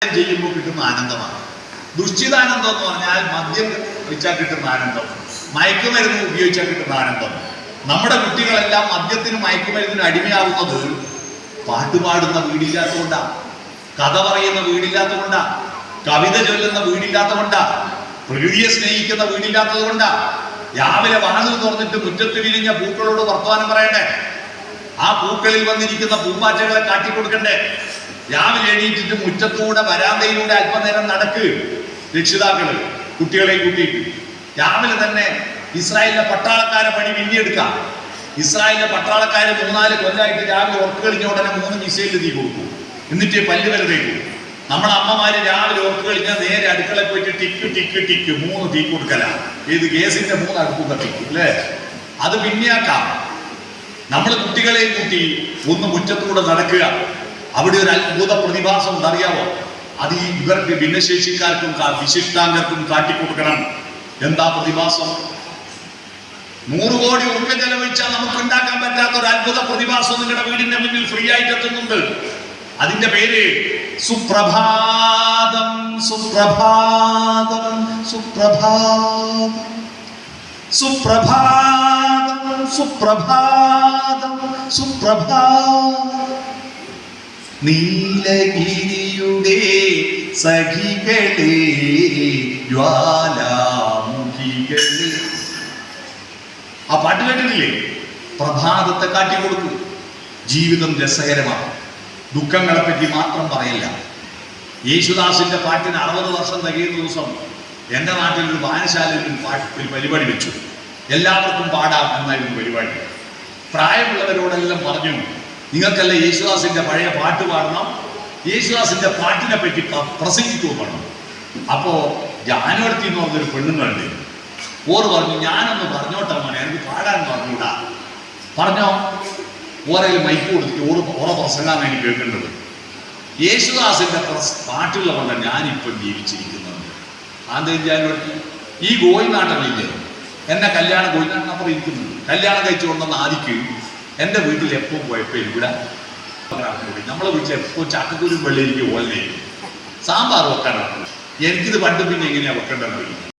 ചെയ്യുമ്പോൾ കിട്ടുന്ന ആനന്ദമാണ്. ദുശ്ചിതാനന്ദം എന്ന് പറഞ്ഞാൽ മദ്യം കഴിച്ചാൽ കിട്ടുന്ന ആനന്ദം, മയക്കുമരുന്ന് ഉപയോഗിച്ചാൽ കിട്ടുന്ന ആനന്ദം. നമ്മുടെ കുട്ടികളെല്ലാം മദ്യത്തിനും മയക്കുമരുന്നിനും അടിമയാവുന്നത് പാട്ടുപാടുന്ന വീടില്ലാത്തതുകൊണ്ടാണ്, കഥ പറയുന്ന വീടില്ലാത്തതുകൊണ്ടാണ്, കവിത ചൊല്ലുന്ന വീടില്ലാത്തതുകൊണ്ടാണ്, പ്രകൃതിയെ സ്നേഹിക്കുന്ന വീടില്ലാത്തത് കൊണ്ടാണ്. രാവിലെ വാതിൽ തുറന്നിട്ട് മുറ്റത്ത് വിരിഞ്ഞ പൂക്കളോട് വർത്തമാനം പറയണ്ടേ? ആ പൂക്കളിൽ വന്നിരിക്കുന്ന പൂമ്പാറ്റകളെ കാട്ടിക്കൊടുക്കണ്ടേ? രാവിലെ എണീറ്റിട്ട് മുറ്റത്തൂടെ വരാന്തയിലൂടെ അല്പനേരം നടക്ക് രക്ഷിതാക്കള് കുട്ടികളെ കൂട്ടിയിട്ട്. രാവിലെ തന്നെ ഇസ്രായേലിലെ പട്ടാളക്കാരെ പണി പിന്നിയെടുക്കാം. ഇസ്രായേലിലെ പട്ടാളക്കാര് 3-4 കൊല്ലമായിട്ട് രാവിലെ ഉറക്ക് കളിഞ്ഞ ഉടനെ 3 മിസൈലിൽ തീ കൊടുക്കും, എന്നിട്ട് പല്ല് വരെ തേക്കും. നമ്മളെ അമ്മമാര് രാവിലെ ഉറക്ക് കളിഞ്ഞാൽ നേരെ അടുക്കള പോയിട്ട് ടിക്ക് ടിക്ക് ടിക്ക് 3 തീ കൊടുക്കലാണ്. ഏത് ഗ്യാസിന്റെ 3 അടുപ്പ് കത്തിക്കും അല്ലേ? അത് പിന്നെയാക്കാം. നമ്മൾ കുട്ടികളെ കൂട്ടി ഒന്ന് മുറ്റത്തൂടെ നടക്കുക. അവിടെ ഒരു അത്ഭുത പ്രതിഭാസം ഉണ്ടറിയാവോ? അത് ഇവർക്ക് ഭിന്നശേഷിക്കാർക്കും വിശിഷ്ടാംഗർക്കും കാട്ടിക്കൊടുക്കണം. എന്താ പ്രതിഭാസം? 100 കോടി ഉറുപ്പിക ചെലവഴിച്ചാൽ നമുക്ക് ഉണ്ടാക്കാൻ പറ്റാത്ത ഒരു അത്ഭുത പ്രതിഭാസം നിങ്ങളുടെ വീടിന്റെ മുന്നിൽ ഫ്രീ ആയിട്ട് എത്തുന്നുണ്ട്. അതിന്റെ പേര് സുപ്രഭാതം. സുപ്രഭാതം സുപ്രഭാതം സുപ്രഭാതം സുപ്രഭാതം സുപ്രഭാതം. നീലഗിരിയുടെ സഖികളെ ജ്വാലാമുഖികളെ. ആ പാട്ട് കേട്ടിട്ടില്ലേ? പ്രഭാതത്തെ കാട്ടിക്കൊടുക്കും. ജീവിതം രസകരമാണ്. ദുഃഖങ്ങളെ പറ്റി മാത്രം പറയില്ല. യേശുദാസിന്റെ പാട്ടിന് 60 വർഷം തികയുന്ന ദിവസം എൻ്റെ നാട്ടിൽ ഒരു വായനശാലയിൽ ഒരു പരിപാടി വെച്ചു. എല്ലാവർക്കും പാടാം എന്നായിരുന്നു പരിപാടി. പ്രായമുള്ളവരോടെല്ലാം പറഞ്ഞു, നിങ്ങൾക്കല്ല യേശുദാസിന്റെ പഴയ പാട്ട് പാടണം, യേശുദാസിന്റെ പാട്ടിനെ പറ്റി പ്രസംഗിക്കുകയും വേണം. അപ്പോ ജാനുവരത്തി എന്ന് പറഞ്ഞൊരു പെണ്ണുങ്ങളുണ്ട്. ഓർ പറഞ്ഞു, ഞാനൊന്ന് പറഞ്ഞോട്ടെ മോനെ, എനിക്ക് പാടാൻ പറഞ്ഞൂടാ. പറഞ്ഞോ? ഓരയിൽ മൈക്ക് കൊടുത്തിട്ട് ഓരോ പ്രസംഗമാണ് എനിക്ക് കേൾക്കേണ്ടത്. യേശുദാസിന്റെ പാട്ടുള്ള കൊണ്ടാണ് ഞാനിപ്പം ജീവിച്ചിരിക്കുന്നത്. ആന്തരിക ജാനുവരത്തി ഈ ഗോയിനാട്ടമില്ലേ, എന്നെ കല്യാണം ഗോയിനാട്ടിനപ്പുറം ഇരിക്കുന്നുണ്ട്. കല്യാണം കഴിച്ചു കൊണ്ടുവന്ന ആദിക്ക് എൻ്റെ വീട്ടിൽ എപ്പോൾ പോയപ്പോൾ ഇവിടെ നമ്മളെ വീട്ടിൽ എപ്പോൾ ചക്കക്കുരും വെള്ളരിക്കും ഓലയും സാമ്പാർ വെക്കാനാണ്. എനിക്കിത് പണ്ട് പിന്നെ എങ്ങനെയാ വെക്കേണ്ടത്?